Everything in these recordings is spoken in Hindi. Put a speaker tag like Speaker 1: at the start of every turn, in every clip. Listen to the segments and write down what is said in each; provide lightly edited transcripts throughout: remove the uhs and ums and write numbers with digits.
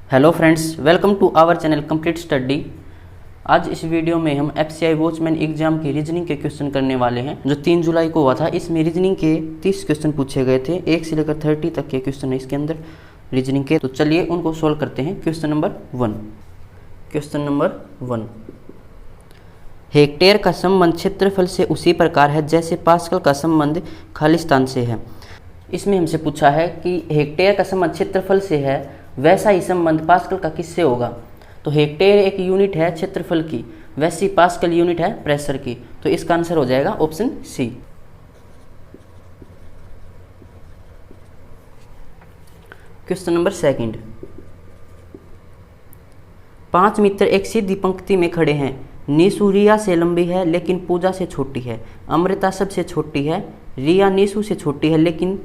Speaker 1: Hello friends, welcome to our channel complete study. आज इस वीडियो में हम एफसीआई वॉचमैन एग्जाम के रीजनिंग के क्वेश्चन करने वाले हैं जो 3 जुलाई को हुआ था। इसमें रीजनिंग के 30 क्वेश्चन पूछे गए थे, 1 से लेकर 30 तक के क्वेश्चन है इसके अंदर रीजनिंग के। तो चलिए उनको सोल्व करते हैं। क्वेश्चन नंबर 1, हेक्टेयर का संबंध क्षेत्रफल से उसी प्रकार है जैसे पास्कल का संबंध खालिस्तान से है। इसमें हमसे पूछा है कि हेक्टेयर का संबंध क्षेत्रफल से है, वैसा ही संबंध पास्कल का किससे होगा। तो हेक्टेयर एक यूनिट है क्षेत्रफल की, वैसी पास्कल यूनिट है प्रेशर की। तो इसका आंसर हो जाएगा ऑप्शन सी। क्वेश्चन नंबर 2, 5 मित्र एक सीधी पंक्ति में खड़े हैं। नीसू रिया से लंबी है लेकिन पूजा से छोटी है। अमृता सबसे छोटी है। रिया नीसू से छोटी है लेकिन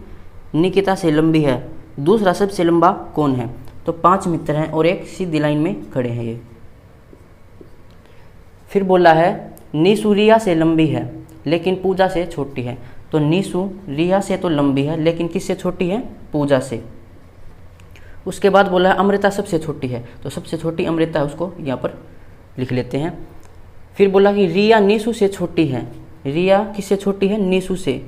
Speaker 1: निकिता से लंबी है। दूसरा सबसे लंबा कौन है। तो 5 मित्र हैं और एक सीधी लाइन में खड़े हैं ये। फिर बोला है नीसू रिया से लंबी है लेकिन पूजा से छोटी है। तो नीसू रिया से तो लंबी है लेकिन किससे छोटी है, पूजा से। उसके बाद बोला है अमृता सबसे छोटी है, तो सबसे छोटी अमृता है, उसको यहाँ पर लिख लेते हैं। फिर बोला कि रिया नीसू से छोटी है। रिया किससे छोटी है, नीसू से,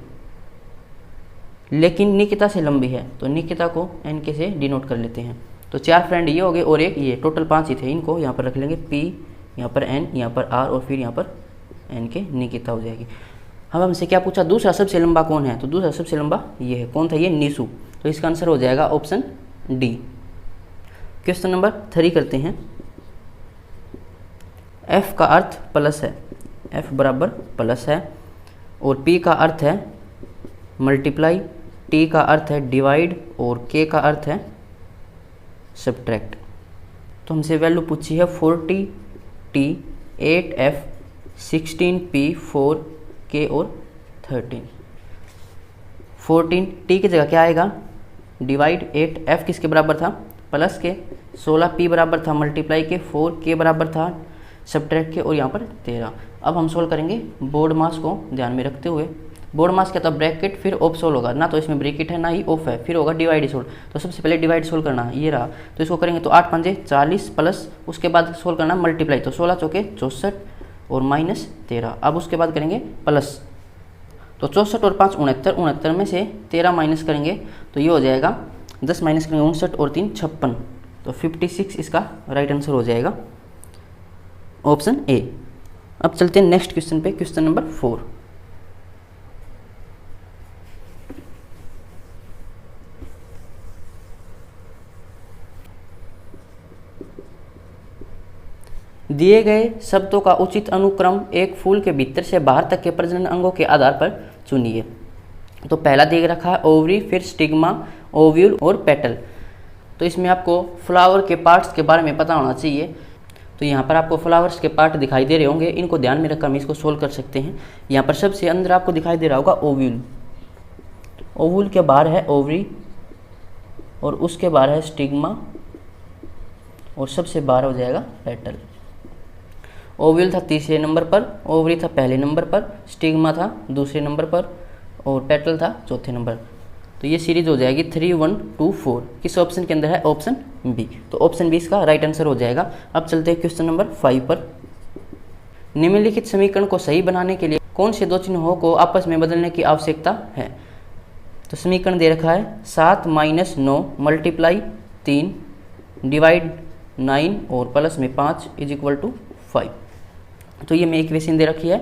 Speaker 1: लेकिन निकिता से लंबी है। तो निकिता को एन के से डिनोट कर लेते हैं। तो 4 फ्रेंड ये हो गए और एक ये, टोटल 5 ही थे। इनको यहाँ पर रख लेंगे पी, यहाँ पर एन, यहाँ पर आर और फिर यहाँ पर एन के निकिता हो जाएगी। अब हमसे क्या पूछा, दूसरा सबसे लंबा कौन है। तो दूसरा सबसे लंबा ये है, कौन था ये, नीसू। तो इसका आंसर हो जाएगा ऑप्शन डी। क्वेश्चन नंबर 3 करते हैं। एफ का अर्थ प्लस है, एफ बराबर प्लस है, और पी का अर्थ है मल्टीप्लाई, टी का अर्थ है डिवाइड और के का अर्थ है सब्ट्रैक्ट। तो हमसे वैल्यू पूछी है 40T, 8F, 16P, 4K और 13। 14T की जगह क्या आएगा, डिवाइड। 8F किसके बराबर था, प्लस के। 16P बराबर था मल्टीप्लाई के। 4K बराबर था सब्ट्रैक्ट के, और यहाँ पर 13। अब हम सोल्व करेंगे बोर्ड मास को ध्यान में रखते हुए। बोर्ड मास क्या था, ब्रैकेट फिर ऑफ सोल्व होगा ना, तो इसमें ब्रैकेट है ना ही ऑफ है, फिर होगा डिवाइड सोल्व। तो सबसे पहले डिवाइड सोल्व करना है, ये रहा। तो इसको करेंगे तो 8 पंजे 40 प्लस, उसके बाद सोल्व करना मल्टीप्लाई। तो 16 चौके 64 और माइनस 13। अब उसके बाद करेंगे प्लस। तो 64 और 5 69, 69 में से 13 माइनस करेंगे तो ये हो जाएगा 10 माइनस करेंगे 59 और 3 56। तो 56 इसका राइट आंसर हो जाएगा ऑप्शन ए। अब चलते हैं नेक्स्ट क्वेश्चन पे, क्वेश्चन नंबर 4। दिए गए शब्दों का उचित अनुक्रम एक फूल के भीतर से बाहर तक के प्रजनन अंगों के आधार पर चुनिए। तो पहला दे रखा है ओवरी, फिर स्टिग्मा, ओव्यूल और पेटल। तो इसमें आपको फ्लावर के पार्ट्स के बारे में पता होना चाहिए। तो यहाँ पर आपको फ्लावर्स के पार्ट दिखाई दे रहे होंगे, इनको ध्यान में रखकर हम इसको सोल्व कर सकते हैं। यहाँ पर सबसे अंदर आपको दिखाई दे रहा होगा ओव्यूल। ओव्यूल के बाहर है ओवरी और उसके बाहर है स्टिग्मा और सबसे बाहर हो जाएगा पेटल। ओव्यूल था तीसरे नंबर पर, ओवरी था पहले नंबर पर, स्टिग्मा था दूसरे नंबर पर और पेटल था चौथे नंबर। तो ये सीरीज हो जाएगी 3, 1, 2, 4। किस ऑप्शन के अंदर है, ऑप्शन बी। तो ऑप्शन बी इसका राइट आंसर हो जाएगा। अब चलते हैं क्वेश्चन नंबर 5 पर। निम्नलिखित समीकरण को सही बनाने के लिए कौन से 2 चिन्हों को आपस में बदलने की आवश्यकता है। तो समीकरण दे रखा है 7 - 9 मल्टीप्लाई 3 डिवाइड 9 और प्लस में 5 = 5। तो ये में इक्वेशन दे रखी है,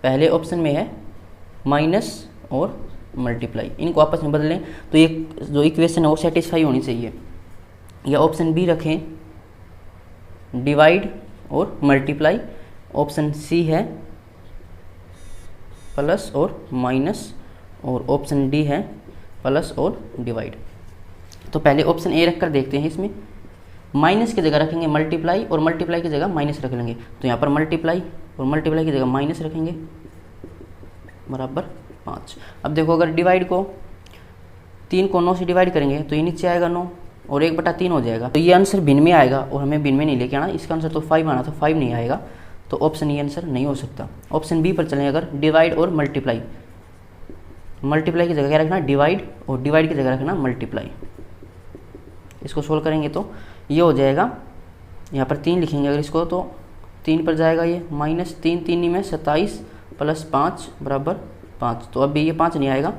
Speaker 1: पहले ऑप्शन में है माइनस और मल्टीप्लाई, इनको आपस में बदलें तो ये जो इक्वेशन है वो सेटिस्फाई होनी चाहिए। या ऑप्शन बी रखें डिवाइड और मल्टीप्लाई, ऑप्शन सी है प्लस और माइनस, और ऑप्शन डी है प्लस और डिवाइड। तो पहले ऑप्शन ए रख कर देखते हैं। इसमें माइनस की जगह रखेंगे मल्टीप्लाई और मल्टीप्लाई की जगह माइनस रख लेंगे। तो यहाँ पर मल्टीप्लाई और मल्टीप्लाई की जगह माइनस रखेंगे बराबर 5। अब देखो अगर डिवाइड को 3 को 9 से डिवाइड करेंगे तो ये नीचे आएगा 9 और 1/3 हो जाएगा। तो ये आंसर भिन्न में आएगा और हमें भिन्न में नहीं लेके आना। इसका आंसर तो 5 आना था, 5 नहीं आएगा। तो ऑप्शन ये आंसर नहीं हो सकता। ऑप्शन बी पर चलें अगर डिवाइड और मल्टीप्लाई, मल्टीप्लाई की जगह क्या रखना डिवाइड और डिवाइड की जगह रखना मल्टीप्लाई। इसको सोल्व करेंगे तो ये हो जाएगा, यहाँ पर 3 लिखेंगे अगर इसको तो 3 पर जाएगा ये, माइनस 3, 3 में 27 प्लस 5 बराबर 5। तो अब ये 5 नहीं आएगा,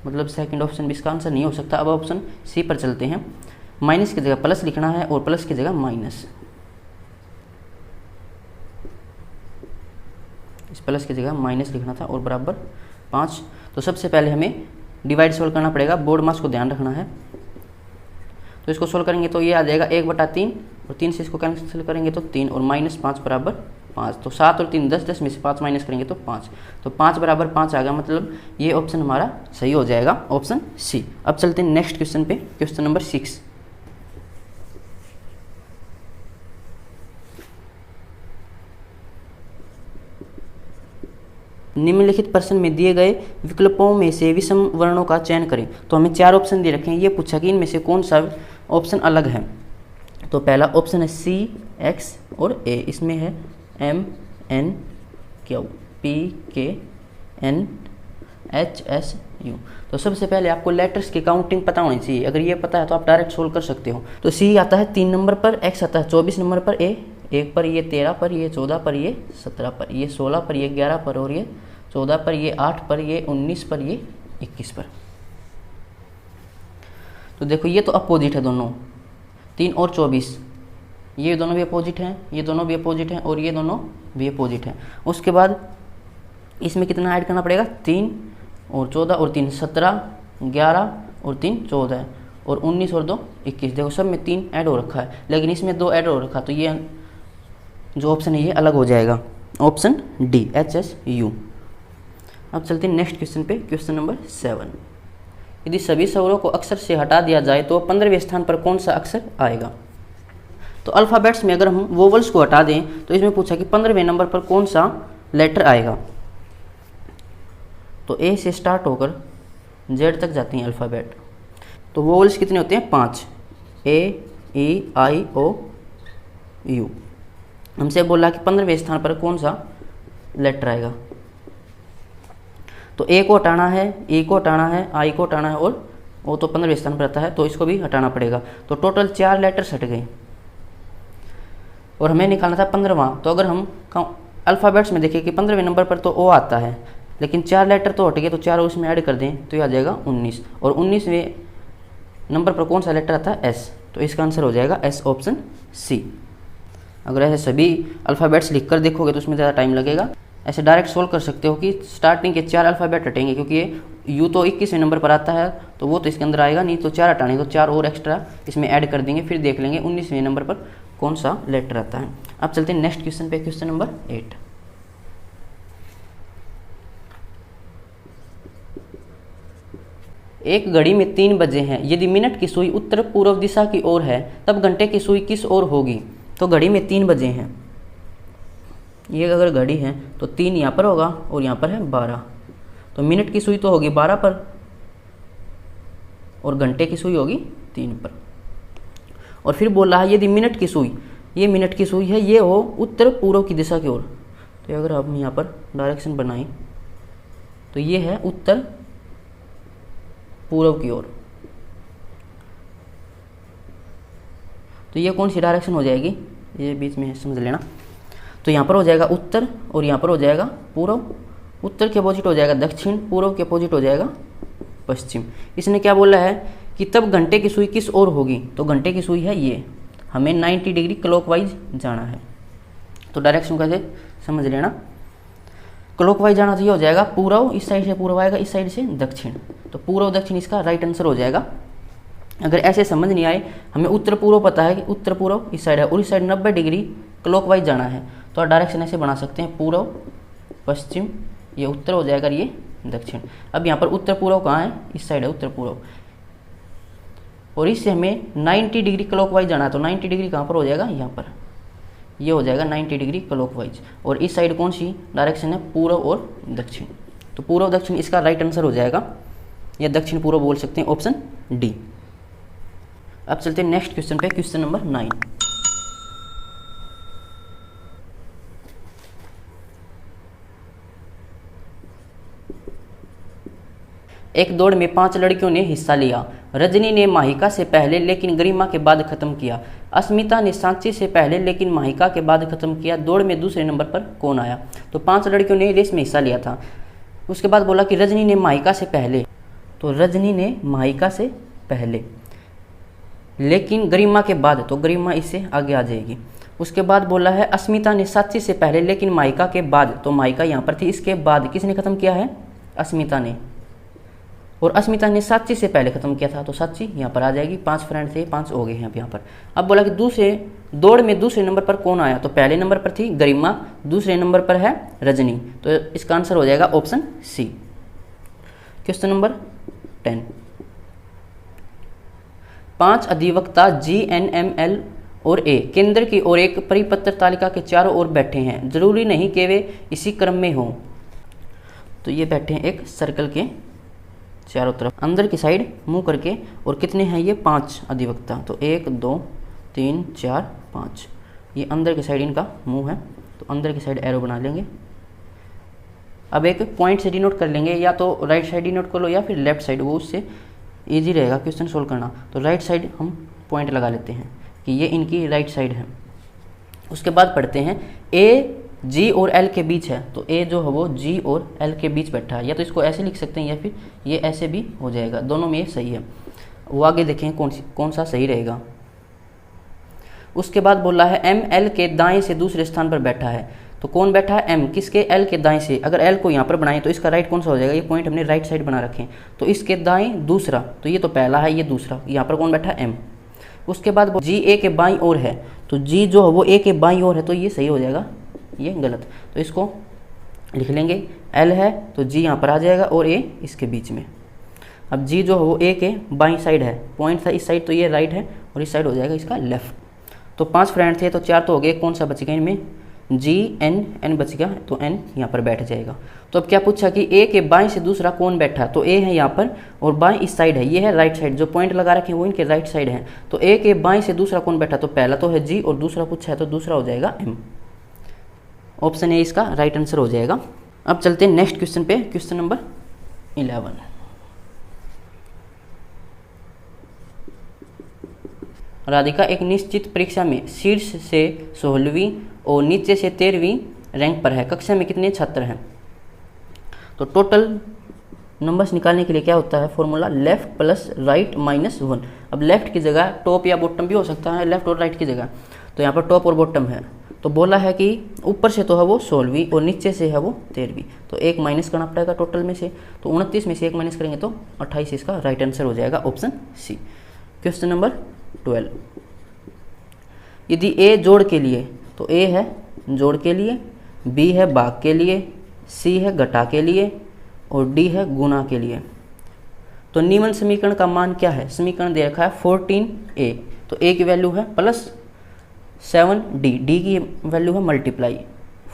Speaker 1: मतलब सेकंड ऑप्शन भी इसका आंसर नहीं हो सकता। अब ऑप्शन सी पर चलते हैं। माइनस की जगह प्लस लिखना है और प्लस की जगह माइनस, इस प्लस की जगह माइनस लिखना था और बराबर 5। तो सबसे पहले हमें डिवाइड सोल्व करना पड़ेगा, बोर्ड मास को ध्यान रखना है। तो इसको सोल्व करेंगे तो ये आ जाएगा 1/3 और 3 से इसको कैंसिल करेंगे तो 3 और माइनस 5 बराबर 5। तो 7 और 3 10, 10 में से 5 माइनस करेंगे तो 5। तो 5 बराबर 5 आ गया, मतलब ये ऑप्शन हमारा सही हो जाएगा, ऑप्शन सी। अब चलते हैं नेक्स्ट क्वेश्चन पे, क्वेश्चन नंबर 6। निम्नलिखित प्रश्न में दिए गए विकल्पों में से विषम वर्णों का चयन करें। तो हमें 4 ऑप्शन दे रखे हैं, ये पूछा कि इनमें से कौन सा ऑप्शन अलग है। तो पहला ऑप्शन है सी, एक्स और ए, इसमें है एम, एन, क्यू, पी, के, एन, एच, एस, यू। तो सबसे पहले आपको लेटर्स की काउंटिंग पता होनी चाहिए, अगर ये पता है तो आप डायरेक्ट सोल्व कर सकते हो। तो सी आता है 3 नंबर पर, एक्स आता है 24 नंबर पर, ए 1 पर, ये 13 पर, ये 14 पर, ये 17 पर, ये 16 पर, ये 11 पर और ये 14 पर, ये 8 पर, ये 19 पर, ये 21 पर। तो देखो ये तो अपोजिट है दोनों, 3 और 24, ये दोनों भी अपोजिट हैं, ये दोनों भी अपोजिट हैं और ये दोनों भी अपोजिट हैं। उसके बाद इसमें कितना ऐड करना पड़ेगा, 3 और 14 और 3 17, 11 और 3 14 और 19 और 2 21। देखो सब में 3 ऐड हो रखा है, लेकिन इसमें 2 ऐड हो रखा, तो ये जो ऑप्शन है ये अलग हो जाएगा, option D, H, S, you. अब चलते हैं नेक्स्ट क्वेश्चन पे, क्वेश्चन नंबर 7। यदि सभी स्वरों को अक्षर से हटा दिया जाए तो 15वें स्थान पर कौन सा अक्षर आएगा। तो अल्फ़ाबेट्स में अगर हम वोवल्स को हटा दें तो इसमें पूछा कि 15वें नंबर पर कौन सा लेटर आएगा। तो ए से स्टार्ट होकर जेड तक जाती हैं अल्फ़ाबेट। तो वोवल्स कितने होते हैं, 5, ए, ई, आई, ओ, यू। हमसे बोला कि 15वें स्थान पर कौन सा लेटर आएगा। तो ए को हटाना है, ई को हटाना है, आई को हटाना है और वो तो 15वें स्थान पर आता है, तो इसको भी हटाना पड़ेगा। तो टोटल 4 लेटर्स हट गए और हमें निकालना था 15वां। तो अगर हम अल्फ़ाबेट्स में देखें कि 15वें नंबर पर तो ओ आता है, लेकिन 4 लेटर तो हट गए, तो 4 उसमें ऐड कर दें तो ये आ जाएगा 19। और 19वें नंबर पर कौन सा लेटर आता है, एस। तो इसका आंसर हो जाएगा एस, ऑप्शन सी। अगर ऐसे सभी अल्फ़ाबेट्स लिख कर देखोगे तो उसमें ज़्यादा टाइम लगेगा। ऐसे डायरेक्ट सोल्व कर सकते हो कि स्टार्टिंग के 4 अल्फ़ाबेट हटेंगे, क्योंकि ये यू तो 21वें नंबर पर आता है तो वो तो इसके अंदर आएगा नहीं, तो 4 हटाने तो 4 और एक्स्ट्रा इसमें ऐड कर देंगे, फिर देख लेंगे 19वें नंबर पर कौन सा लेटर आता है। अब चलते हैं नेक्स्ट क्वेश्चन पे, क्वेश्चन नंबर 8। एक घड़ी में 3 बजे हैं, यदि मिनट की सुई उत्तर पूर्व दिशा की ओर है तब घंटे की सुई किस ओर होगी। तो घड़ी में 3 बजे हैं, ये अगर घड़ी है तो 3 यहाँ पर होगा और यहाँ पर है 12। तो मिनट की सुई तो होगी 12 पर और घंटे की सुई होगी 3 पर। और फिर बोल रहा है यदि मिनट की सुई, ये मिनट की सुई है, ये हो उत्तर पूर्व की दिशा की ओर। तो अगर हम यहाँ पर डायरेक्शन बनाएं तो ये है उत्तर पूर्व की ओर। तो ये कौन सी डायरेक्शन हो जाएगी, ये बीच में समझ लेना। तो यहाँ पर हो जाएगा उत्तर और यहाँ पर हो जाएगा पूर्व। उत्तर के अपोजिट हो जाएगा दक्षिण, पूर्व के अपोजिट हो जाएगा पश्चिम। इसने क्या बोला है कि तब घंटे की सुई किस ओर होगी। तो घंटे की सुई है ये, हमें 90 डिग्री क्लॉकवाइज जाना है। तो डायरेक्शन कैसे समझ लेना, क्लॉकवाइज जाना तो ये हो जाएगा पूर्व, इस साइड से पूर्व आएगा, इस साइड से दक्षिण। तो पूर्व दक्षिण इसका राइट आंसर हो जाएगा। अगर ऐसे समझ नहीं आए, हमें उत्तर पूर्व पता है कि उत्तर पूर्व इस साइड है और इस साइड 90 डिग्री क्लॉकवाइज जाना है, तो डायरेक्शन ऐसे बना सकते हैं पूर्व पश्चिम, ये उत्तर हो जाएगा, ये दक्षिण। अब यहाँ पर उत्तर पूर्व कहाँ है, इस साइड है उत्तर पूर्व, और इससे हमें 90 डिग्री क्लॉकवाइज जाना है। तो 90 डिग्री कहाँ पर हो जाएगा, यहाँ पर, ये हो जाएगा 90 डिग्री क्लॉकवाइज। और इस साइड कौन सी डायरेक्शन है, पूर्व और दक्षिण। तो पूर्व दक्षिण इसका राइट आंसर हो जाएगा, या दक्षिण पूर्व बोल सकते हैं, ऑप्शन डी। अब चलते हैं नेक्स्ट क्वेश्चन पे, क्वेश्चन नंबर 9। एक दौड़ में 5 लड़कियों ने हिस्सा लिया। रजनी ने माहिका से पहले लेकिन गरिमा के बाद खत्म किया। अस्मिता ने सांची से पहले लेकिन माहिका के बाद खत्म किया। दौड़ में दूसरे नंबर पर कौन आया? तो 5 लड़कियों ने रेस में हिस्सा लिया था। उसके बाद बोला कि रजनी ने माहिका से पहले, तो रजनी ने माहिका से पहले लेकिन गरिमा के बाद, तो गरिमा इससे आगे आ जाएगी। उसके बाद बोला है अस्मिता ने सांची से पहले लेकिन माहिका के बाद, तो माहिका यहाँ पर थी, इसके बाद किसने खत्म किया है? अस्मिता ने। और अस्मिता ने सांची से पहले खत्म किया था, तो सांची यहाँ पर आ जाएगी। 5 फ्रेंड थे, 5 हो गए हैं अब यहाँ पर। अब बोला कि दूसरे दौड़ में दूसरे नंबर पर कौन आया? तो पहले नंबर पर थी गरिमा, दूसरे नंबर पर है रजनी, तो इसका आंसर हो जाएगा ऑप्शन सी। Question number 10। 5 अधिवक्ता GNML और A केंद्र की ओर एक परिपत्र तालिका के चारों ओर बैठे हैं। जरूरी नहीं कि वे इसी क्रम में हों। तो ये बैठे हैं एक सर्कल के चारों तरफ, अंदर की साइड मुंह करके, और कितने हैं ये? 5 अधिवक्ता। तो 1 2 3 4 5, ये अंदर की साइड इनका मुंह है, तो अंदर की साइड एरो बना लेंगे। अब एक पॉइंट से डिनोट कर लेंगे, या तो राइट साइड डिनोट कर लो या फिर लेफ्ट साइड, वो उससे ईजी रहेगा क्वेश्चन सोल्व करना। तो राइट साइड हम पॉइंट लगा लेते हैं कि ये इनकी राइट साइड है। उसके बाद पढ़ते हैं ए G और L के बीच है, तो A जो है वो G और L के बीच बैठा है, या तो इसको ऐसे लिख सकते हैं या फिर ये ऐसे भी हो जाएगा, दोनों में ये सही है। वो आगे देखें कौन सा सही रहेगा। उसके बाद बोला है M L के दाएं से दूसरे स्थान पर बैठा है, तो कौन बैठा है? M किसके? L के दाएं से। अगर L को यहाँ पर बनाएं तो इसका राइट कौन सा हो जाएगा? ये पॉइंट हमने राइट साइड बना रखे हैं, तो इसके दाएं दूसरा, तो ये तो पहला है, ये दूसरा, यहाँ पर कौन बैठा है? M। उसके बाद G A के बाईं ओर है, तो G जो है वो A के बाईं ओर है, तो ये सही हो जाएगा, ये गलत, तो इसको लिख लेंगे। L है तो G यहाँ पर आ जाएगा और A इसके बीच में। अब G जो है वो A के बाईं साइड है, पॉइंट था इस साइड, तो ये राइट है, और इस साइड हो जाएगा इसका लेफ्ट। तो 5 फ्रेंड थे, तो 4 तो हो गए, कौन सा बच गया इनमें? G N बच गया, तो N यहाँ पर बैठ जाएगा। तो अब क्या पूछा कि A के बाएं से दूसरा कौन बैठा? तो A है यहाँ पर, और बाएं इस साइड है, ये है राइट साइड, जो पॉइंट लगा रखे हैं वो इनके राइट साइड है। तो A के बाएं से दूसरा कौन बैठा? तो पहला तो है G और दूसरा पूछा है, तो दूसरा हो जाएगा M। ऑप्शन ए इसका राइट आंसर हो जाएगा। अब चलते हैं नेक्स्ट क्वेश्चन पे, क्वेश्चन नंबर 11। राधिका एक निश्चित परीक्षा में शीर्ष से 16वीं और नीचे से 13वीं रैंक पर है। कक्षा में कितने छात्र हैं? तो टोटल नंबर्स निकालने के लिए क्या होता है formula? Left plus right minus 1। अब लेफ्ट की जगह टॉप या बॉटम भी हो सकता है, लेफ्ट और राइट की जगह, तो यहाँ पर टॉप और बॉटम है। तो बोला है कि ऊपर से तो है वो 16वीं और नीचे से है वो 13वीं, तो 1 माइनस करना पड़ेगा टोटल में से, तो 29 में से 1 माइनस करेंगे तो 28 इसका राइट आंसर हो जाएगा, ऑप्शन सी। Question number 12। यदि A जोड़ के लिए, तो A है जोड़ के लिए, B है भाग के लिए, C है घटा के लिए, और D है गुणा के लिए, तो निम्न समीकरण का मान क्या है? समीकरण दे रखा है 14A, तो A की वैल्यू है प्लस 7D, D की वैल्यू है मल्टीप्लाई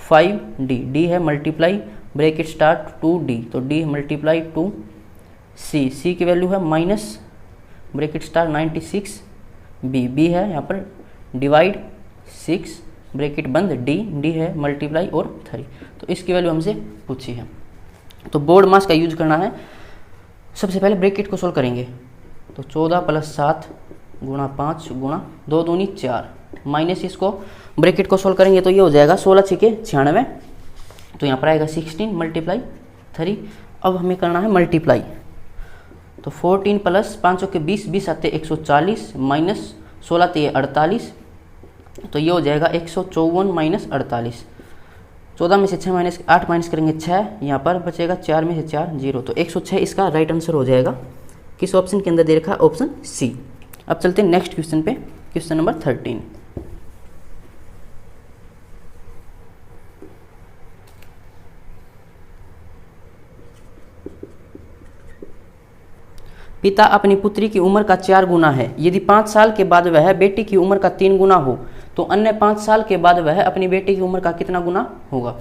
Speaker 1: 5D, D है मल्टीप्लाई ब्रैकेट स्टार्ट 2D, तो D मल्टीप्लाई 2C, C की वैल्यू है minus bracket start 96B, B है यहाँ पर डिवाइड 6 ब्रैकेट बंद D है मल्टीप्लाई और 3, तो इसकी वैल्यू हमसे पूछी है। तो बोर्ड मास का यूज करना है। सबसे पहले ब्रैकेट को सोल्व करेंगे, तो 14 प्लस 7 गुणा 5 गुणा 2 दूनी 4 माइनस इसको ब्रैकेट को सोल्व करेंगे तो ये हो जाएगा 16 छके 96, तो यहाँ पर आएगा 16 मल्टीप्लाई 3। अब हमें करना है मल्टीप्लाई, तो 14 प्लस 5 के 20, 20 आते 140 माइनस 16 ते 48, तो ये हो जाएगा 154 माइनस 48। 14 में से 6 माइनस 8 माइनस करेंगे 6, यहाँ पर बचेगा 4 में से 4 0, तो 106 इसका राइट आंसर हो जाएगा। किस ऑप्शन के अंदर दे रखा है? Option C. अब चलते हैं नेक्स्ट क्वेश्चन पे, क्वेश्चन नंबर 13। पिता अपनी पुत्री की उम्र का 4 गुना है। यदि 5 साल के बाद वह बेटी की उम्र का 3 गुना हो तो अन्य 5 साल के बाद वह अपनी बेटी की उम्र का कितना गुना होगा?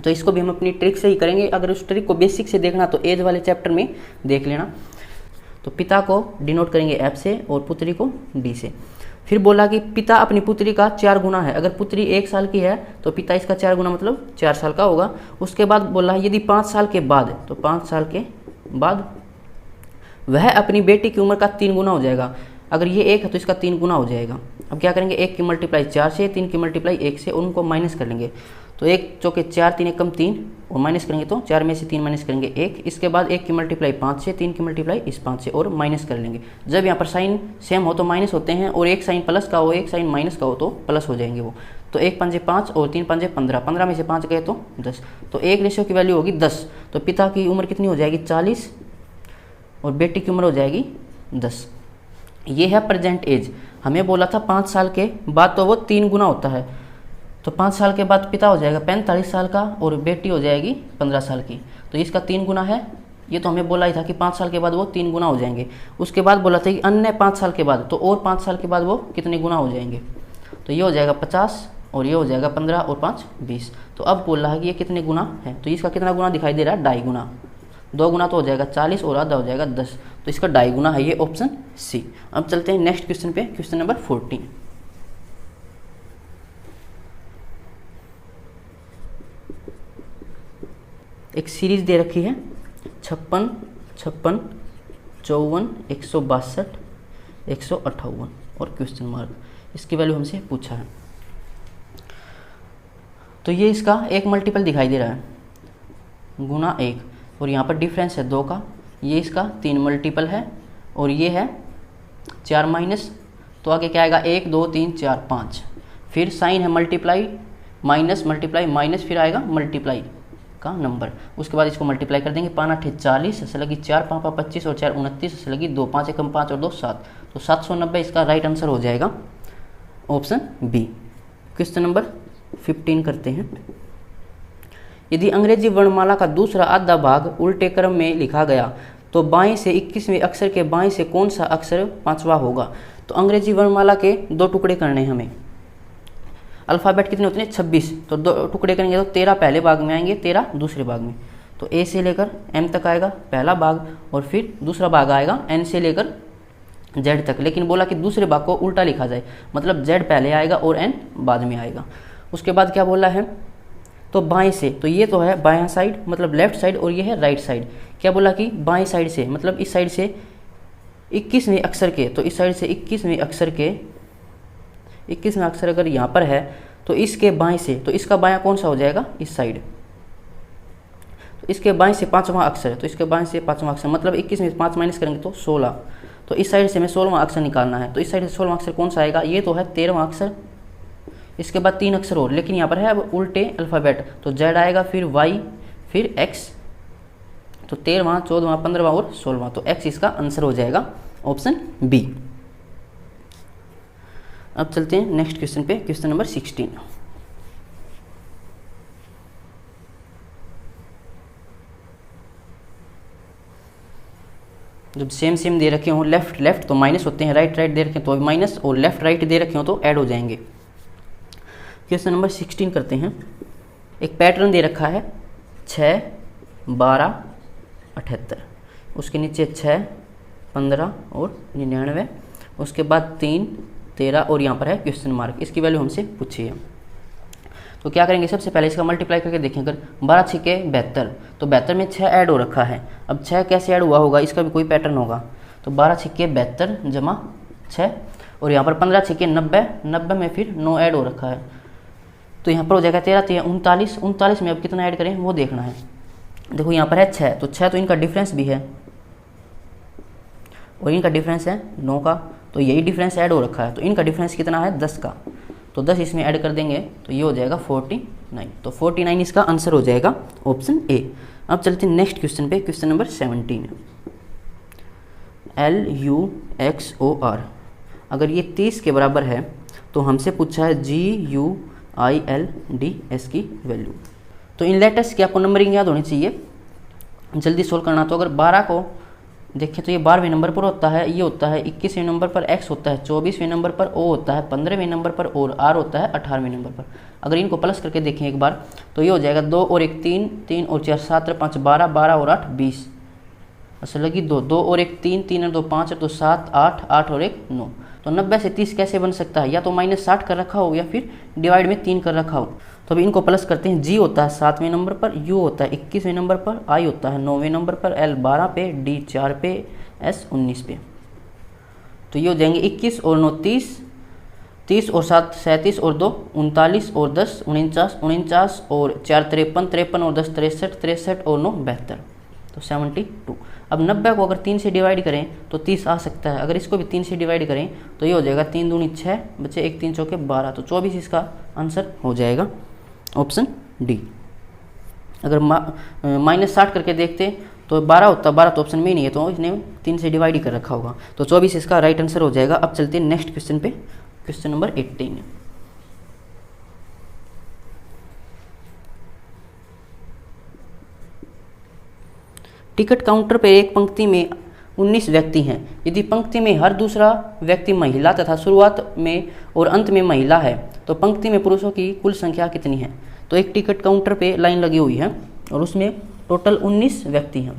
Speaker 1: तो इसको भी हम अपनी ट्रिक से ही करेंगे। अगर उस ट्रिक को बेसिक से देखना तो एज वाले चैप्टर में देख लेना। तो पिता को डिनोट करेंगे एफ से और पुत्री को डी से। फिर बोला कि पिता अपनी पुत्री का 4 गुना है। अगर पुत्री 1 साल की है तो पिता इसका 4 गुना मतलब 4 साल का होगा। उसके बाद बोला है यदि 5 साल के बाद, तो 5 साल के बाद वह अपनी बेटी की उम्र का 3 गुना हो जाएगा। अगर ये 1 है तो इसका 3 गुना हो जाएगा। अब क्या करेंगे, 1 की मल्टीप्लाई 4 से, 3 की मल्टीप्लाई 1 से, उनको माइनस कर लेंगे। तो 1 चौके 4, 3 एकम 3 और माइनस करेंगे तो 4 में से 3 माइनस करेंगे 1। इसके बाद 1 की मल्टीप्लाई 5 से, 3 की मल्टीप्लाई इस 5 से और माइनस कर लेंगे। जब यहाँ पर साइन सेम हो तो माइनस होते हैं, और एक साइन प्लस का हो, एक साइन माइनस का हो तो प्लस हो जाएंगे वो। तो 1 पंजे 5 और 3 पंजे 15, 15 में से 5 गए तो 10। तो 1 रेशियो की वैल्यू होगी 10। तो पिता की उम्र कितनी हो जाएगी, 40, और बेटी की उम्र हो जाएगी 10। ये है प्रेजेंट एज। हमें बोला था 5 साल के बाद तो वो 3 गुना होता है। तो 5 साल के बाद पिता हो जाएगा 45 साल का और बेटी हो जाएगी 15 साल की। तो इसका 3 गुना है। ये तो हमें बोला ही था कि 5 साल के बाद वो 3 गुना हो जाएंगे। उसके बाद बोला था कि अन्य 5 साल के बाद, तो और 5 साल के बाद वो कितने गुना हो जाएंगे। तो ये हो जाएगा 50 और ये हो जाएगा 15 और 5 20। तो अब बोल रहा है कि ये कितने गुना है। तो इसका कितना गुना दिखाई दे रहा है, 2.5 गुना। 2 गुना तो हो जाएगा 40 और आधा हो जाएगा 10। तो इसका 2.5 गुना है, ये ऑप्शन सी। अब चलते हैं नेक्स्ट क्वेश्चन पे, क्वेश्चन नंबर 14। एक सीरीज दे रखी है 56, 56, 54, 162, 158 और क्वेश्चन मार्क। इसकी वैल्यू हमसे पूछा है। तो ये इसका एक मल्टीपल दिखाई दे रहा है गुना 1, और यहाँ पर डिफरेंस है 2 का। ये इसका 3 मल्टीपल है और ये है 4 माइनस। तो आगे क्या आएगा, 1 2 3 4 5। फिर साइन है मल्टीप्लाई माइनस, मल्टीप्लाई माइनस, फिर आएगा मल्टीप्लाई का नंबर। उसके बाद इसको मल्टीप्लाई कर देंगे। 5 8 40 से लगी 4 5 25 और 4 29 से लगी 2 5 एकम 5 और 2 7। तो 790 इसका राइट आंसर हो जाएगा, ऑप्शन बी। क्वेश्चन नंबर 15 करते हैं। यदि अंग्रेजी वर्णमाला का दूसरा आधा भाग उल्टे क्रम में लिखा गया तो बाएं से 21वें अक्षर के बाएं से कौन सा अक्षर 5वां होगा। तो अंग्रेजी वर्णमाला के 2 टुकड़े करने हैं हमें। अल्फ़ाबेट कितने होते हैं, 26। तो 2 टुकड़े करेंगे तो 13 पहले भाग में आएंगे, 13 दूसरे भाग में। तो ए से लेकर एम तक आएगा पहला भाग, और फिर दूसरा भाग आएगा एन से लेकर जेड तक। लेकिन बोला कि दूसरे भाग को उल्टा लिखा जाए, मतलब जेड पहले आएगा और एन बाद में आएगा। उसके बाद क्या बोला है, तो बाएं से, तो ये तो है बायां साइड मतलब लेफ्ट साइड, और ये है राइट साइड। क्या बोला कि बाएं साइड से मतलब इस साइड से 21वें अक्षर के, तो इस साइड से 21वें अक्षर के 21वां अक्षर अगर यहाँ पर है तो इसके बाएं से, तो इसका बायां कौन सा हो जाएगा, इस साइड। तो इसके बाएं से 5वां अक्षर, तो इसके बाएं से 5वां अक्षर मतलब 21 में 5 माइनस करेंगे तो 16। तो इस साइड से हमें 16वां अक्षर निकालना है। तो इस साइड से 16वां अक्षर कौन सा आएगा, ये तो है 13वां अक्षर। इसके बाद 3 अक्षर और, लेकिन यहाँ पर है अब उल्टे अल्फ़ाबेट। तो जेड आएगा, फिर वाई, फिर एक्स। तो 13वां, 14वां, 15वां और 16वां। तो एक्स इसका आंसर हो जाएगा, ऑप्शन बी। अब चलते हैं नेक्स्ट क्वेश्चन पे, क्वेश्चन नंबर 16। जब सेम सेम दे रखे हों, लेफ्ट लेफ्ट तो माइनस होते हैं, राइट राइट दे रखे तो माइनस, और लेफ्ट राइट दे रखे हो तो ऐड हो जाएंगे। क्वेश्चन नंबर 16 करते हैं। एक पैटर्न दे रखा है 6 12 78, उसके नीचे 6 15 और 99, उसके बाद 3 13 और यहाँ पर है क्वेश्चन मार्क। इसकी वैल्यू हमसे पूछी है। तो क्या करेंगे, सबसे पहले इसका मल्टीप्लाई करके देखें। अगर 12 6 72, तो 72 में 6 ऐड हो रखा है। अब 6 कैसे ऐड हुआ होगा, इसका भी कोई पैटर्न होगा। तो 12 6 72 जमा 6, और यहाँ पर 15 6 90, 90 में फिर 9 ऐड हो रखा है। तो यहाँ पर हो जाएगा 13 3 39, 39 में अब कितना ऐड करें वो देखना है। देखो यहाँ पर है 6, तो 6 तो इनका डिफरेंस भी है और इनका डिफरेंस है 9 का, तो यही डिफरेंस ऐड हो रखा है। तो इनका डिफरेंस कितना है 10 का, तो 10 इसमें ऐड कर देंगे तो ये हो जाएगा 49। तो 49 इसका आंसर हो जाएगा, ऑप्शन ए। अब चलते हैं नेक्स्ट क्वेश्चन पे, क्वेश्चन नंबर 17। LUXOR अगर ये 30 के बराबर है तो हमसे पूछा है GUILDS की वैल्यू। तो इन लेटर्स की आपको नंबरिंग याद होनी चाहिए, जल्दी सोल्व करना। तो अगर 12 को देखें तो ये 12वें नंबर पर होता है, ये होता है 21वें नंबर पर, X होता है 24वें नंबर पर, O होता है 15वें नंबर पर और R होता है 18वें नंबर पर। अगर इनको प्लस करके देखें एक बार तो ये हो जाएगा 2 और 1 3, 3 और 4 7 और 5 12, 12 और 8 20। अच्छा लगी 2, 2 और 1 3, 3 और 2 5 और 2 7 8, 8 और 1 9। तो 90 से 30 कैसे बन सकता है, या तो -60 कर रखा हो या फिर डिवाइड में 3 कर रखा हो। तो अभी इनको प्लस करते हैं। G होता है 7वें नंबर पर, U होता है 21वें नंबर पर, I होता है 9वें नंबर पर, L 12 पे, D 4 पे, S19 पे। तो ये हो जाएंगे 21 और 9 30, 30 और 7 37 और 2 39 और 10 49, 49 और 4 53, 53 और 10 63, 63 और 9 72, तो 72। अब 90 को अगर 3 से डिवाइड करें तो 30 आ सकता है। अगर इसको भी 3 से डिवाइड करें तो ये हो जाएगा 3 दूनी 6 बचे 1 3 चौके 12, तो 24 इसका आंसर हो जाएगा ऑप्शन डी। अगर -60 करके देखते तो 12 होता, 12 तो ऑप्शन में ही नहीं है, तो इसने 3 से डिवाइड ही कर रखा होगा, तो 24 इसका राइट आंसर हो जाएगा। अब चलते हैं नेक्स्ट क्वेश्चन पे, क्वेश्चन नंबर 18। टिकट काउंटर पर एक पंक्ति में 19 व्यक्ति हैं। यदि पंक्ति में हर दूसरा व्यक्ति महिला तथा शुरुआत में और अंत में महिला है तो पंक्ति में पुरुषों की कुल संख्या कितनी है। तो एक टिकट काउंटर पे लाइन लगी हुई है और उसमें टोटल 19 व्यक्ति हैं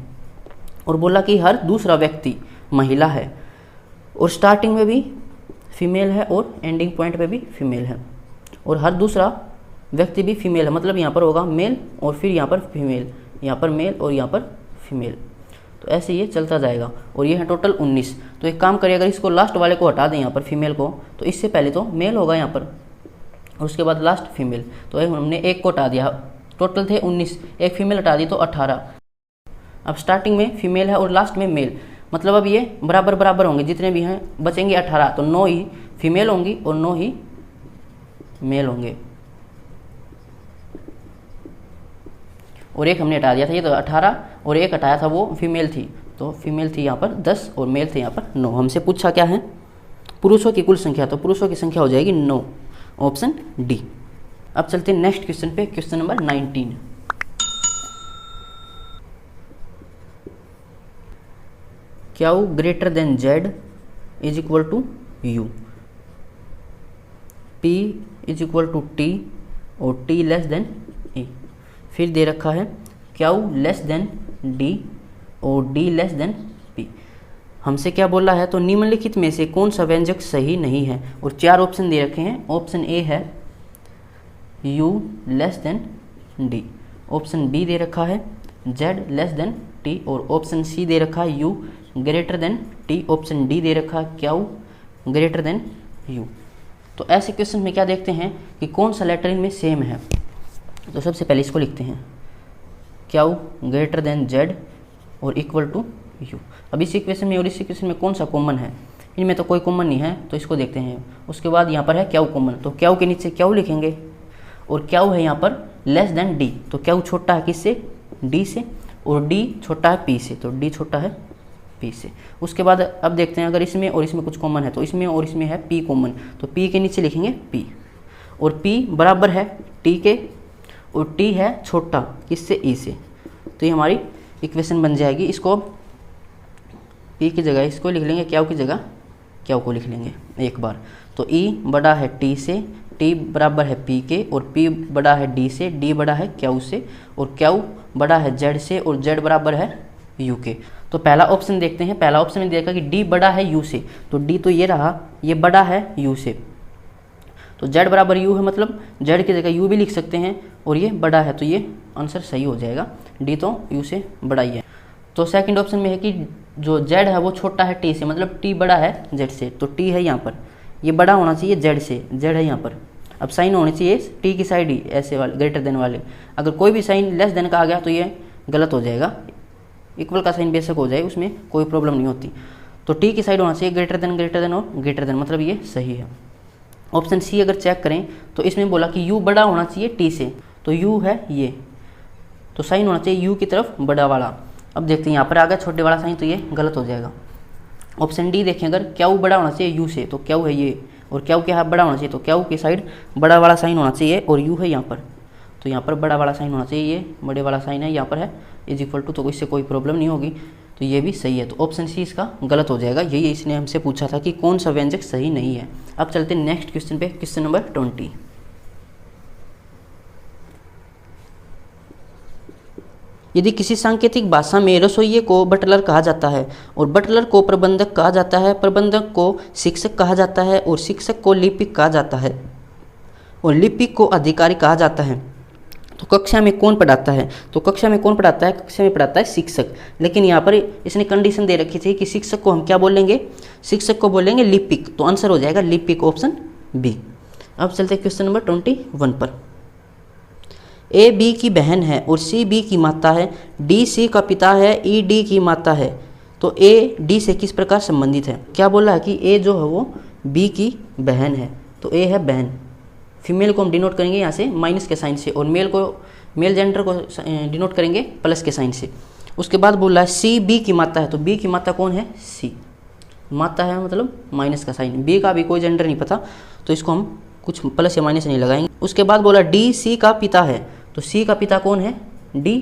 Speaker 1: और बोला कि हर दूसरा व्यक्ति महिला है और स्टार्टिंग में भी फीमेल है और एंडिंग पॉइंट पे भी फीमेल है और हर दूसरा व्यक्ति भी फीमेल है, मतलब यहाँ पर होगा मेल और फिर यहाँ पर फीमेल, यहाँ पर मेल और यहाँ पर फीमेल, तो ऐसे ये चलता जाएगा और ये है टोटल 19। तो एक काम करिए, अगर इसको लास्ट वाले को हटा दें यहाँ पर फीमेल को, तो इससे पहले तो मेल होगा यहाँ पर और उसके बाद लास्ट फीमेल, तो हमने एक को हटा दिया, टोटल थे 19, एक फीमेल हटा दी तो 18। अब स्टार्टिंग में फीमेल है और लास्ट में मेल, मतलब अब ये बराबर बराबर होंगे, जितने भी हैं बचेंगे 18, तो 9 ही फीमेल होंगी और 9 ही मेल होंगे और एक हमने हटा दिया था, ये तो 18 और एक हटाया था वो फीमेल थी, तो फीमेल थी यहाँ पर 10 और मेल थे यहाँ पर 9। हमसे पूछा क्या है, पुरुषों की कुल संख्या, तो पुरुषों की संख्या हो जाएगी 9, ऑप्शन डी। अब चलते हैं नेक्स्ट क्वेश्चन पे, question number 19। Q greater than Z is equal to U, P is equal to T और टी लेस देन ई। फिर दे रखा है क्यू लेस देन डी और डी लेस देन पी। हमसे क्या बोला है, तो निम्नलिखित में से कौन सा व्यंजक सही नहीं है, और 4 ऑप्शन दे रखे हैं। ऑप्शन ए है u less than D, option B दे रखा है z लेस देन t और ऑप्शन सी दे रखा है u greater than t, option D दे रखा है q ग्रेटर देन u। तो ऐसे क्वेश्चन में क्या देखते हैं कि कौन सा लेटर इनमें सेम है। तो सबसे पहले इसको लिखते हैं q ग्रेटर देन z और इक्वल टू u। अब इस इक्वेशन में और इस इक्वेशन में कौन सा कॉमन है, इनमें तो कोई कॉमन नहीं है, तो इसको देखते हैं। उसके बाद यहाँ पर है q कॉमन, तो q के नीचे q लिखेंगे और q है यहाँ पर लेस देन d, तो q छोटा है किससे, d से, और d छोटा है p से, तो d छोटा है p से। उसके बाद अब देखते हैं अगर इसमें और इसमें कुछ कॉमन है, तो इसमें और इसमें है p कॉमन, तो p के नीचे लिखेंगे p और p बराबर है t के और t है छोटा किससे, e से, तो ये हमारी इक्वेशन बन जाएगी। इसको p की जगह इसको लिख लेंगे, q की जगह q को लिख लेंगे एक बार, तो e बड़ा है t से, t बराबर है p के और p बड़ा है d से, d बड़ा है q से और q बड़ा है z से और z बराबर है u के। तो पहला ऑप्शन देखते हैं, पहला ऑप्शन में देखा कि d बड़ा है u से, तो d तो ये रहा, ये बड़ा है u से, तो z बराबर u है, मतलब z की जगह u भी लिख सकते हैं और ये बड़ा है, तो ये आंसर सही हो जाएगा, d तो u से बड़ा ही है। तो सेकंड ऑप्शन में है कि जो z है वो छोटा है t से, मतलब t बड़ा है z से, तो t है यहाँ पर, ये बड़ा होना चाहिए z से, z है यहाँ पर। अब साइन होनी चाहिए t की साइड ही, ऐसे वाले ग्रेटर देन वाले, अगर कोई भी साइन लेस देन का आ गया तो ये गलत हो जाएगा, इक्वल का साइन बेशक हो जाए, उसमें कोई प्रॉब्लम नहीं होती। तो t की साइड होना चाहिए ग्रेटर देन और ग्रेटर देन, मतलब ये सही है। ऑप्शन सी अगर चेक करें तो इसमें बोला कि u बड़ा होना चाहिए t से, तो u है ये, तो साइन होना चाहिए u की तरफ बड़ा वाला। अब देखते हैं यहाँ पर आ गया छोटे वाला साइन, तो ये गलत हो जाएगा। ऑप्शन डी देखें, अगर q बड़ा होना चाहिए u से, तो q है ये, और q क्या है बड़ा होना चाहिए, तो q की साइड बड़ा वाला साइन होना चाहिए और u है यहाँ पर, तो यहाँ पर बड़ा वाला साइन होना चाहिए, ये बड़े वाला साइन है यहाँ पर है इज इक्वल टू, तो इससे कोई प्रॉब्लम नहीं होगी, तो ये भी सही है। तो ऑप्शन सी इसका गलत हो जाएगा। यही इसने हमसे पूछा था कि कौन सा व्यंजक सही नहीं है। अब चलते हैं नेक्स्ट क्वेश्चन पे, क्वेश्चन नंबर 20। यदि किसी सांकेतिक भाषा में रसोइये को बटलर कहा जाता है और बटलर को प्रबंधक कहा जाता है, प्रबंधक को शिक्षक कहा जाता है और शिक्षक को लिपिक कहा जाता है और लिपिक को अधिकारी कहा जाता है, तो कक्षा में कौन पढ़ाता है? तो कक्षा में कौन पढ़ाता है? कक्षा में पढ़ाता है शिक्षक। लेकिन यहाँ पर इसने कंडीशन दे रखी थी कि शिक्षक को हम क्या बोलेंगे? शिक्षक को बोलेंगे लिपिक। तो आंसर हो जाएगा लिपिक, ऑप्शन बी। अब चलते हैं क्वेश्चन नंबर 21 पर। ए बी की बहन है और सी बी की माता है, डी सी का पिता है, ई डी की माता है। तो ए डी से किस प्रकार संबंधित है? क्या बोला है कि ए जो है वो बी की बहन है, तो ए है बहन। फीमेल को हम डिनोट करेंगे यहाँ से माइनस के साइन से, और मेल जेंडर को डिनोट करेंगे प्लस के साइन से। उसके बाद बोला है सी बी की माता है, तो बी की माता कौन है? सी। माता है मतलब माइनस का साइन, बी का भी कोई जेंडर नहीं पता, तो इसको हम कुछ प्लस या माइनस नहीं लगाएंगे। उसके बाद बोला डी सी का पिता है, तो सी का पिता कौन है? डी,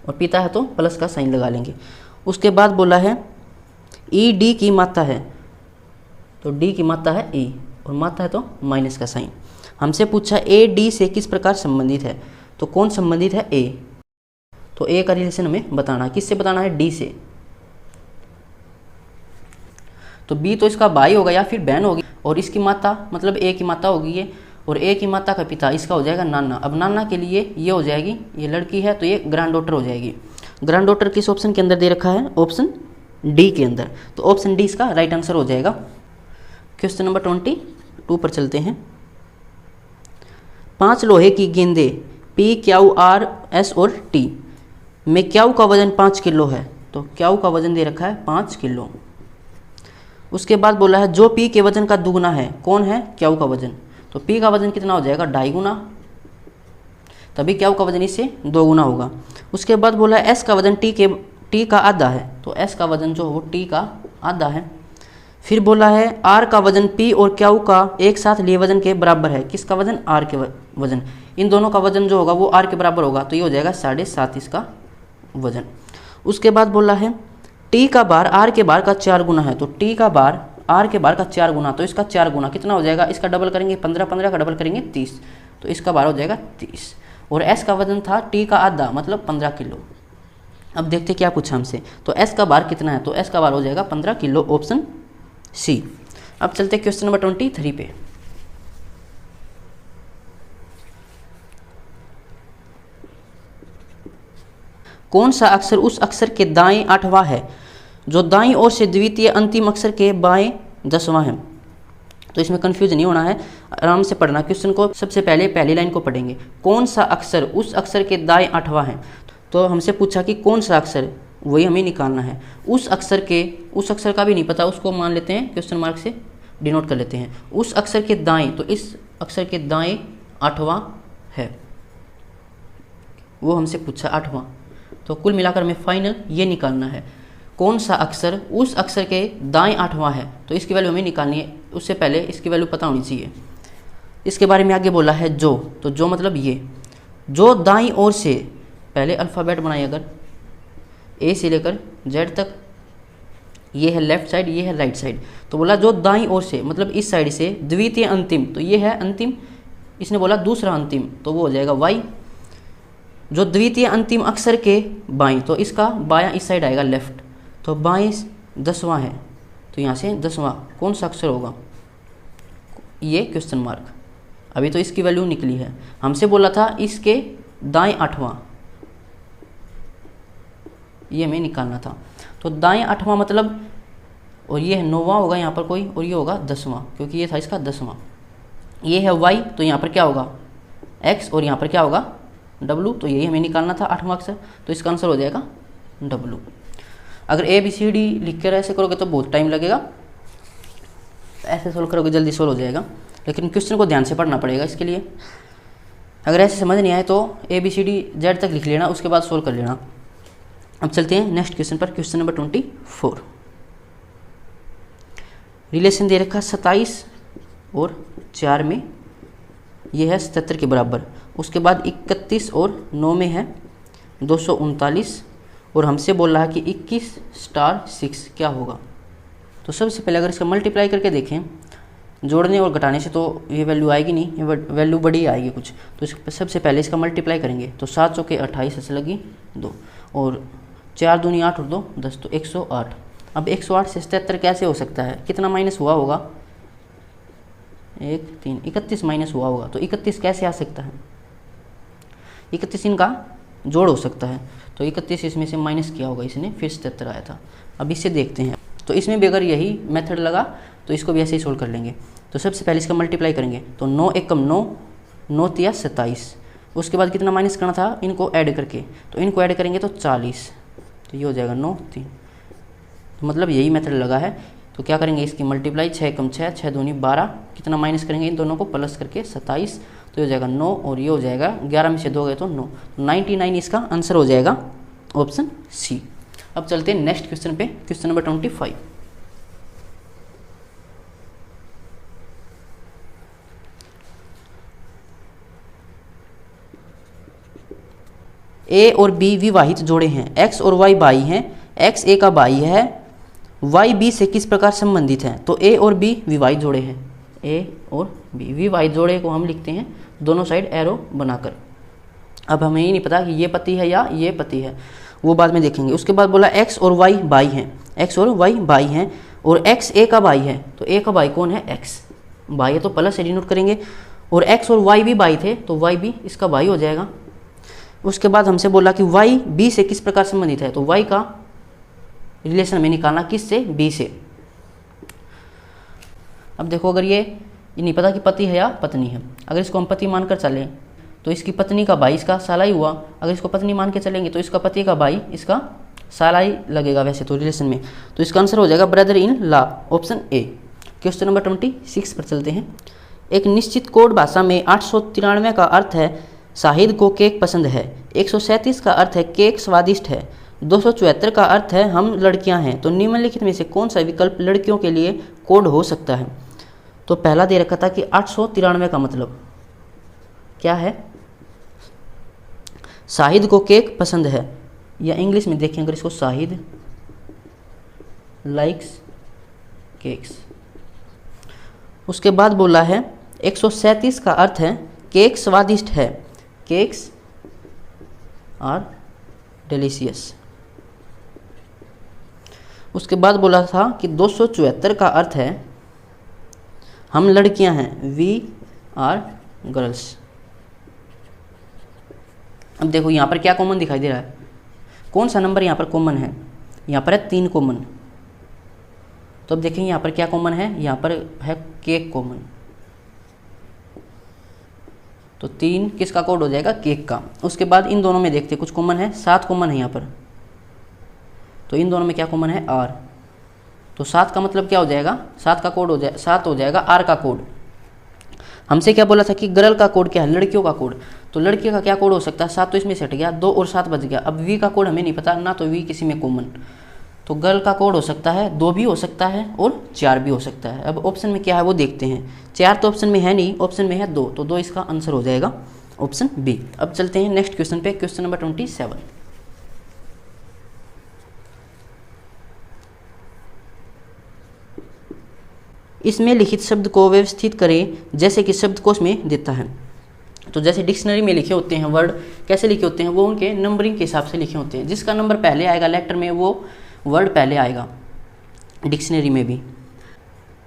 Speaker 1: और पिता है तो प्लस का साइन लगा लेंगे। उसके बाद बोला है ई डी की माता है, तो डी की माता है ई, और माता है तो माइनस का साइन। हमसे पूछा ए डी से किस प्रकार संबंधित है, तो कौन संबंधित है? ए। तो ए का रिलेशन हमें बताना है। किससे बताना है? डी से। तो बी तो इसका भाई होगा या फिर बहन होगी, और इसकी माता मतलब ए की माता होगी ये, और ए की माता का पिता इसका हो जाएगा नाना। अब नाना के लिए ये हो जाएगी, ये लड़की है तो ये ग्रैंड डॉटर हो जाएगी। ग्रैंड डॉटर किस ऑप्शन के अंदर दे रखा है? ऑप्शन डी के अंदर। तो ऑप्शन डी इसका राइट आंसर हो जाएगा। क्वेश्चन नंबर 22 पर चलते हैं। 5 लोहे की गेंदे पी क्यू आर एस और टी में क्यू का वजन 5 किलो है, तो क्यू का वजन दे रखा है 5 किलो। उसके बाद बोला है जो पी के वजन का दुगुना है, कौन है? क्यू का वजन। तो पी का वजन कितना हो जाएगा? 2.5 गुना, तभी क्यू का वजन इससे 2 गुना होगा। उसके बाद बोला है एस का वजन टी का आधा है, तो एस का वजन जो है वो टी का आधा है। फिर बोला है आर का वजन पी और क्यू का एक साथ लिए वजन के बराबर है। किसका वजन? आर के वजन। इन दोनों का वजन जो होगा वो आर के बराबर होगा, तो ये हो जाएगा 7.5 इसका वजन। उसके बाद बोला है टी का बार आर के बार का 4 गुना है, तो टी का बार आर के बार का 4 गुना, तो इसका 4 गुना कितना हो जाएगा? इसका डबल करेंगे 15, 15 का डबल करेंगे 30, तो इसका बार हो जाएगा 30। और एस का वजन था टी का आधा मतलब 15 किलो। अब देखते क्या पूछा हमसे, तो एस का बार कितना है? तो एस का बार हो जाएगा 15 किलो, ऑप्शन सी। अब चलते क्वेश्चन नंबर 23 पे। कौन सा अक्षर उस अक्षर के दाएं 8वां है जो दाईं ओर से द्वितीय अंतिम अक्षर के बाएं 10वां है? तो इसमें कंफ्यूज नहीं होना है, आराम से पढ़ना क्वेश्चन को। सबसे पहले पहली लाइन को पढ़ेंगे, कौन सा अक्षर उस अक्षर के दाएं 8वां है। तो हमसे पूछा कि कौन सा अक्षर, वही हमें निकालना है। उस अक्षर का भी नहीं पता, उसको मान लेते हैं क्वेश्चन मार्क से डिनोट कर लेते हैं। उस अक्षर के दाएं, तो इस अक्षर के दाएं 8वां है, वो हमसे पूछा 8वां। तो कुल मिलाकर हमें फाइनल ये निकालना है, कौन सा अक्षर उस अक्षर के दाएं 8वां है। तो इसकी वैल्यू हमें निकालनी है, उससे पहले इसकी वैल्यू पता होनी चाहिए। इसके बारे में आगे बोला है जो, तो जो मतलब ये, जो दाईं ओर से, पहले अल्फ़ाबेट बनाइए अगर ए से लेकर जेड तक, ये है लेफ्ट साइड, ये है राइट साइड। तो बोला जो दाईं ओर से मतलब इस साइड से द्वितीय अंतिम, तो ये है अंतिम, इसने बोला दूसरा अंतिम, तो वो हो जाएगा वाई। जो द्वितीय अंतिम अक्षर के बाईं, तो इसका बायां इस साइड आएगा लेफ्ट, तो बाईं 10वां है, तो यहाँ से 10वां कौन सा अक्षर होगा? ये क्वेश्चन मार्क। अभी तो इसकी वैल्यू निकली है, हमसे बोला था इसके दाएं 8वां, ये हमें निकालना था। तो दाएं 8वां मतलब, और ये है 9वां होगा यहाँ पर कोई, और ये होगा 10वां, क्योंकि ये था इसका 10वां। ये है वाई, तो यहाँ पर क्या होगा? एक्स, और यहाँ पर क्या होगा? डब्लू। तो यही हमें निकालना था 8वां अक्षर, तो इसका आंसर हो जाएगा डब्लू। अगर ए बी सी डी लिख कर ऐसे करोगे तो बहुत टाइम लगेगा, ऐसे सोल्व करोगे जल्दी सोल्व हो जाएगा, लेकिन क्वेश्चन को ध्यान से पढ़ना पड़ेगा इसके लिए। अगर ऐसे समझ नहीं आए तो A B C D Z तक लिख लेना, उसके बाद सोल्व कर लेना। अब चलते हैं नेक्स्ट क्वेश्चन पर, क्वेश्चन नंबर 24। रिलेशन दे रखा 27 और 4 में, यह है 77 के बराबर। उसके बाद 31 और 9 में है 239, और हमसे बोल रहा है कि 21 स्टार 6 क्या होगा। तो सबसे पहले अगर इसका मल्टीप्लाई करके देखें, जोड़ने और घटाने से तो ये वैल्यू आएगी नहीं, ये वैल्यू बड़ी आएगी कुछ। तो सबसे पहले इसका मल्टीप्लाई करेंगे, तो 7 चौके 28 ऐसे लगी 2, और 4 दूनी 8 और 2 10, तो 108। अब 108 से 77 कैसे हो सकता है? कितना माइनस हुआ होगा? 1 3 31 माइनस हुआ होगा, तो 31 कैसे आ सकता है? 31 इनका जोड़ हो सकता है, तो 31 इसमें से माइनस किया होगा इसने, फिर 77 आया था। अब इससे देखते हैं, तो इसमें भी अगर यही मेथड लगा तो इसको भी ऐसे ही सोल्व कर लेंगे। तो सबसे पहले इसका मल्टीप्लाई करेंगे, तो 9 एकम 9, 9 तिया 27, उसके बाद कितना माइनस करना था इनको ऐड करके, तो इनको ऐड करेंगे तो 40, तो ये हो जाएगा 9 3, तो मतलब यही मेथड लगा है। तो क्या करेंगे इसकी मल्टीप्लाई, 6 एकम 6, 6 दूनी 12, कितना माइनस करेंगे इन दोनों को प्लस करके 27, तो ये हो जाएगा 9 और ये हो जाएगा 11 में से 2 गए तो 9, 99 इसका आंसर हो जाएगा ऑप्शन सी। अब चलते हैं नेक्स्ट क्वेश्चन पे, क्वेश्चन नंबर 25। ए और बी विवाहित जोड़े हैं, एक्स और वाई भाई हैं, एक्स ए का भाई है, वाई बी से किस प्रकार संबंधित है। तो ए और बी विवाहित जोड़े हैं, ए और बी विवाहित जोड़े को हम लिखते हैं दोनों साइड एरो बनाकर। अब हमें ही नहीं पता कि ये पति है या ये पति है, वो बाद में देखेंगे। उसके बाद बोला एक्स और वाई भाई हैं, एक्स और वाई भाई हैं और एक्स ए का भाई है, तो ए का भाई कौन है, एक्स भाई है तो प्लस से डिनोट करेंगे, और एक्स और वाई भी भाई थे तो वाई भी इसका भाई हो जाएगा। उसके बाद हमसे बोला कि वाई बी से किस प्रकार संबंधित है, तो वाई का रिलेशन में निकालना किस से, बी से। अब देखो अगर ये नहीं पता कि पति है या पत्नी है, अगर इसको हम पति मानकर चलें तो इसकी पत्नी का भाई इसका साला ही हुआ, अगर इसको पत्नी मान के चलेंगे तो इसका पति का भाई इसका साला ही लगेगा वैसे तो रिलेशन में, तो इसका आंसर हो जाएगा brother in law, option A. Question number 26 पर चलते हैं। एक निश्चित कोड भाषा में 893 का अर्थ है शाहिद को केक पसंद है, 137 का अर्थ है केक स्वादिष्ट है, 274 का अर्थ है हम लड़कियां हैं, तो निम्नलिखित में से कौन सा विकल्प लड़कियों के लिए कोड हो सकता है। तो पहला दे रखा था कि 893 का मतलब क्या है, शाहिद को केक पसंद है, या इंग्लिश में देखें अगर इसको, शाहिद लाइक्स केक्स। उसके बाद बोला है 137 का अर्थ है केक स्वादिष्ट है, केक्स आर डिलीशियस। उसके बाद बोला था कि 274 का अर्थ है हम लड़कियां हैं, वी आर गर्ल्स। अब देखो यहाँ पर क्या कॉमन दिखाई दे रहा है, कौन सा नंबर यहाँ पर कॉमन है, यहाँ पर है 3 कॉमन। तो अब देखेंगे यहाँ पर क्या कॉमन है, यहाँ पर है केक कॉमन, तो 3 किसका कोड हो जाएगा, केक का। उसके बाद इन दोनों में देखते कुछ कॉमन है, 7 कॉमन है यहाँ पर, तो इन दोनों में क्या कॉमन है, आर। तो 7 का मतलब क्या हो जाएगा, 7 का कोड हो जाए 7 हो जाएगा आर का कोड। हमसे क्या बोला था कि गर्ल का कोड क्या है, लड़कियों का कोड, तो लड़कियों का क्या कोड हो सकता है, 7 तो इसमें से हट गया, 2 और 7 बच गया। अब वी का कोड हमें नहीं पता ना, तो वी किसी में कॉमन, तो गर्ल का कोड हो सकता है 2 भी हो सकता है और 4 भी हो सकता है। अब ऑप्शन में क्या है वो देखते हैं, 4 तो ऑप्शन में है नहीं, ऑप्शन में है 2, तो 2 इसका आंसर हो जाएगा ऑप्शन बी। अब चलते हैं नेक्स्ट क्वेश्चन पे, क्वेश्चन नंबर 27। इसमें लिखित शब्द को व्यवस्थित करें जैसे कि शब्दकोश में देता है। तो जैसे डिक्शनरी में लिखे होते हैं वर्ड, कैसे लिखे होते हैं, वो उनके नंबरिंग के हिसाब से लिखे होते हैं, जिसका नंबर पहले आएगा लेटर में वो वर्ड पहले आएगा डिक्शनरी में भी।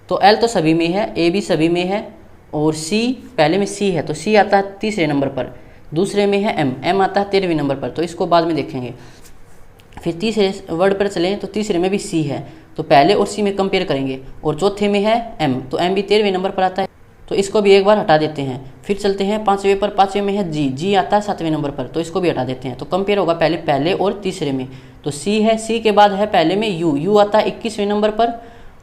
Speaker 1: तो एल तो सभी में है, ए भी सभी में है, और सी पहले में सी है तो सी आता है तीसरे नंबर पर, दूसरे में है एम, एम आता है 13वें नंबर पर, तो इसको बाद में देखेंगे। फिर तीसरे वर्ड पर चलें तो तीसरे में भी सी है, तो पहले और सी में कंपेयर करेंगे, और चौथे में है एम, तो एम भी 13वें नंबर पर आता है, तो इसको भी एक बार हटा देते हैं। फिर चलते हैं 5वें पर, 5वें में है जी, जी आता है 7वें नंबर पर, तो इसको भी हटा देते हैं। तो कंपेयर होगा पहले और तीसरे में, तो सी है, सी के बाद है पहले में यू, यू आता है 21वें नंबर पर,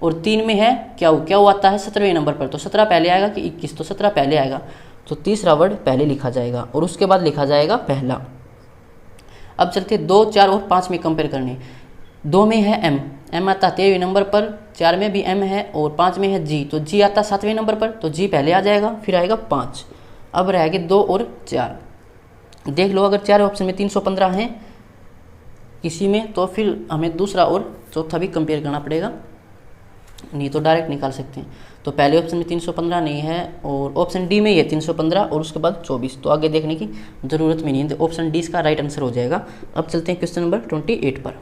Speaker 1: और 3 में है क्या, क्या आता है 17वें नंबर पर, तो 17 पहले आएगा कि 21, तो 17 पहले आएगा, तो तीसरा वर्ड पहले लिखा जाएगा और उसके बाद लिखा जाएगा पहला। अब चलते 2, 4 और 5 में कंपेयर करने। 2 में है एम, एम आता है 13वें नंबर पर, 4 में भी एम है, और 5 में है जी, तो जी आता है 7वें नंबर पर, तो जी पहले आ जाएगा, फिर आएगा 5। अब रहेंगे 2 और 4। देख लो अगर 4 ऑप्शन में 315 हैं किसी में, तो फिर हमें दूसरा और चौथा भी कंपेयर करना पड़ेगा, नहीं तो डायरेक्ट निकाल सकते हैं। तो पहले ऑप्शन में 315 नहीं है, और ऑप्शन डी में ये 315 और उसके बाद 24, तो आगे देखने की ज़रूरत में नहीं है, ऑप्शन डी इसका राइट आंसर हो जाएगा। अब चलते हैं क्वेश्चन नंबर 28 पर।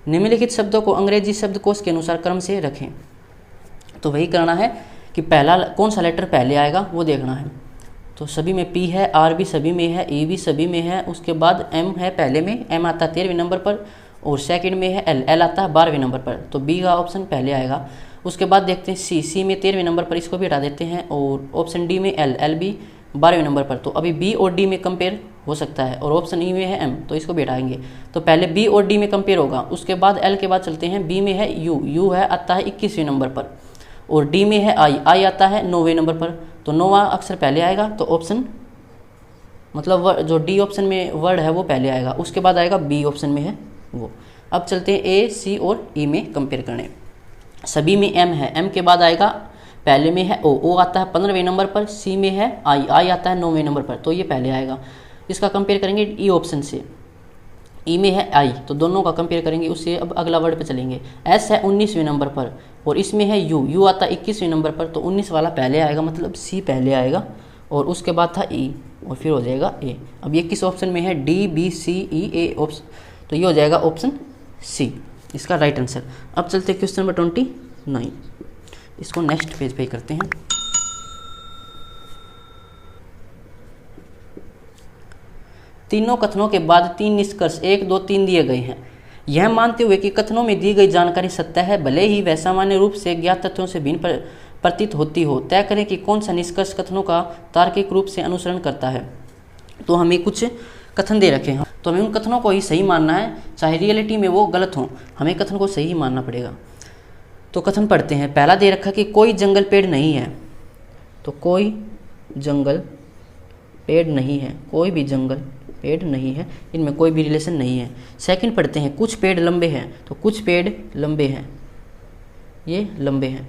Speaker 1: निम्नलिखित शब्दों को अंग्रेजी शब्दकोश के अनुसार क्रम से रखें। तो वही करना है कि पहला कौन सा लेटर पहले आएगा वो देखना है। तो सभी में P है, R भी सभी में है, E भी सभी में है, उसके बाद M है पहले में, M आता है 13वें नंबर पर, और सेकंड में है L आता है 12वें नंबर पर, तो B का ऑप्शन पहले आएगा। उसके बाद देखते हैं C में 13वें नंबर पर, इसको भी हटा देते हैं, और ऑप्शन D में L भी 12वें नंबर पर, तो अभी B और D में कंपेयर हो सकता है, और ऑप्शन E में है M, तो इसको भी हटाएंगे। तो पहले B और D में कंपेयर होगा, उसके बाद L के बाद चलते हैं, B में है U है आता है 21वें नंबर पर, और D में है I आता है 9वें नंबर पर, तो 9वां अक्षर पहले आएगा, तो ऑप्शन मतलब जो D ऑप्शन में वर्ड है वो पहले आएगा, उसके बाद आएगा B ऑप्शन में है वो। अब चलते हैं A, C और E में कंपेयर करने। सभी में M है, M के बाद आएगा पहले में है O आता है 15वें नंबर पर, C में है I आता है 9वें नंबर पर, तो ये पहले आएगा। इसका कंपेयर करेंगे E ऑप्शन से, E में है I, तो दोनों का कंपेयर करेंगे उससे। अब अगला वर्ड पे चलेंगे। S है 19वें नंबर पर, और इसमें है U आता है 21वें नंबर पर, तो 19 वाला पहले आएगा, मतलब C पहले आएगा, और उसके बाद था E, और फिर हो जाएगा A। अब ये किस ऑप्शन में है? D, B, C, E, A option, तो ये हो जाएगा ऑप्शन C इसका राइट आंसर। अब चलते हैं क्वेश्चन नंबर 29, इसको नेक्स्ट पेज पे करते हैं। तीनों कथनों के बाद 3 निष्कर्ष 1, 2, 3 दिए गए हैं। यह मानते हुए कि कथनों में दी गई जानकारी सत्य है, भले ही वह सामान्य रूप से ज्ञात तथ्यों से भिन्न प्रतीत होती हो, तय करें कि कौन सा निष्कर्ष कथनों का तार्किक रूप से अनुसरण करता है। तो हमें कुछ कथन दे रखे हैं, तो हमें उन कथनों को ही सही मानना है, चाहे रियलिटी में वो गलत हो, हमें कथन को सही ही मानना पड़ेगा। तो कथन पढ़ते हैं। पहला दे रखा कि कोई जंगल पेड़ नहीं है, तो कोई जंगल पेड़ नहीं है, कोई भी जंगल पेड़ नहीं है, इनमें कोई भी रिलेशन नहीं है। सेकंड पढ़ते हैं, कुछ पेड़ लंबे हैं, तो कुछ पेड़ लंबे हैं, ये लंबे हैं,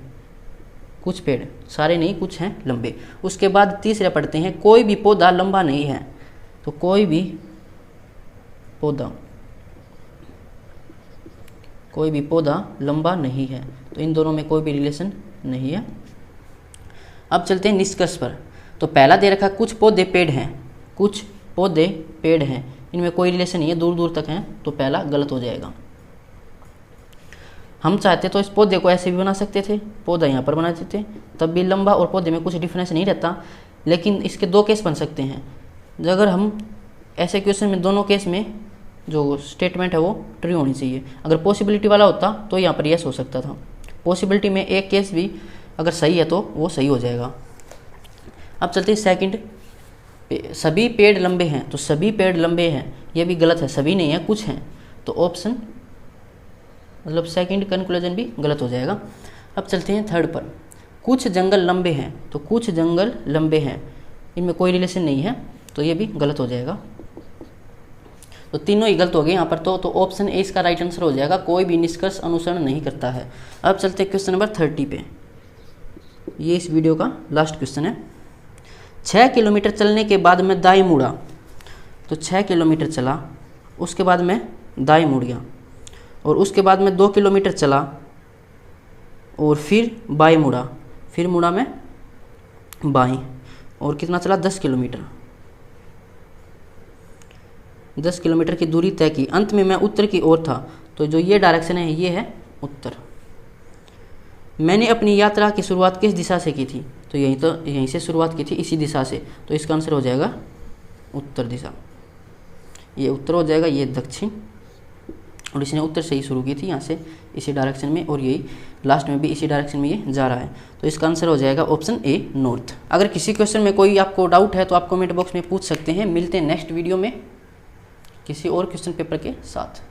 Speaker 1: कुछ पेड़, सारे नहीं, कुछ हैं लंबे। उसके बाद तीसरा पढ़ते हैं, कोई भी पौधा लंबा नहीं है, तो कोई भी पौधा लंबा नहीं है, तो इन दोनों में कोई भी रिलेशन नहीं है। अब चलते हैं निष्कर्ष पर। तो पहला दे रखा कुछ पौधे पेड़ हैं, कुछ पौधे पेड़ हैं, इनमें कोई रिलेशन नहीं है, दूर दूर तक हैं, तो पहला गलत हो जाएगा। हम चाहते तो इस पौधे को ऐसे भी बना सकते थे, पौधा यहाँ पर बना देते, तब भी लंबा और पौधे में कुछ डिफरेंस नहीं रहता, लेकिन इसके 2 केस बन सकते हैं। अगर हम ऐसे क्वेश्चन में दोनों केस में जो स्टेटमेंट है वो ट्रू होनी चाहिए। अगर पॉसिबिलिटी वाला होता तो यहाँ पर यस हो सकता था, पॉसिबिलिटी में एक केस भी अगर सही है तो वो सही हो जाएगा। अब चलते हैं सेकंड, सभी पेड़ लंबे हैं, तो सभी पेड़ लंबे हैं, ये भी गलत है, सभी नहीं है, कुछ हैं, तो ऑप्शन मतलब सेकंड कंक्लूजन भी गलत हो जाएगा। अब चलते हैं थर्ड पर, कुछ जंगल लंबे हैं, तो कुछ जंगल लंबे हैं, इनमें कोई रिलेशन नहीं है, तो ये भी गलत हो जाएगा। तो तीनों ही गलत हो गए यहाँ पर, तो ऑप्शन ए इसका राइट आंसर हो जाएगा, कोई भी निष्कर्ष अनुसरण नहीं करता है। अब चलते हैं क्वेश्चन नंबर 30 पे, ये इस वीडियो का लास्ट क्वेश्चन है। 6 किलोमीटर चलने के बाद मैं दाएं मुड़ा, तो 6 किलोमीटर चला, उसके बाद मैं दाएं मुड़ गया, और उसके बाद मैं 2 किलोमीटर चला और फिर बाएं मुड़ा, फिर मुड़ा मैं बाएं, और कितना चला? 10 किलोमीटर, 10 किलोमीटर की दूरी तय की। अंत में मैं उत्तर की ओर था, तो जो ये डायरेक्शन है ये है उत्तर। मैंने अपनी यात्रा की शुरुआत किस दिशा से की थी? तो यहीं से शुरुआत की थी, इसी दिशा से, तो इसका आंसर हो जाएगा उत्तर दिशा। ये उत्तर हो जाएगा, ये दक्षिण, और इसने उत्तर से ही शुरू की थी, यहाँ से इसी डायरेक्शन में, और यही लास्ट में भी इसी डायरेक्शन में ये जा रहा है, तो इसका आंसर हो जाएगा ऑप्शन ए नॉर्थ। अगर किसी क्वेश्चन में कोई आपको डाउट है तो आप कमेंट बॉक्स में पूछ सकते हैं। मिलते हैं नेक्स्ट वीडियो में किसी और क्वेश्चन पेपर के साथ।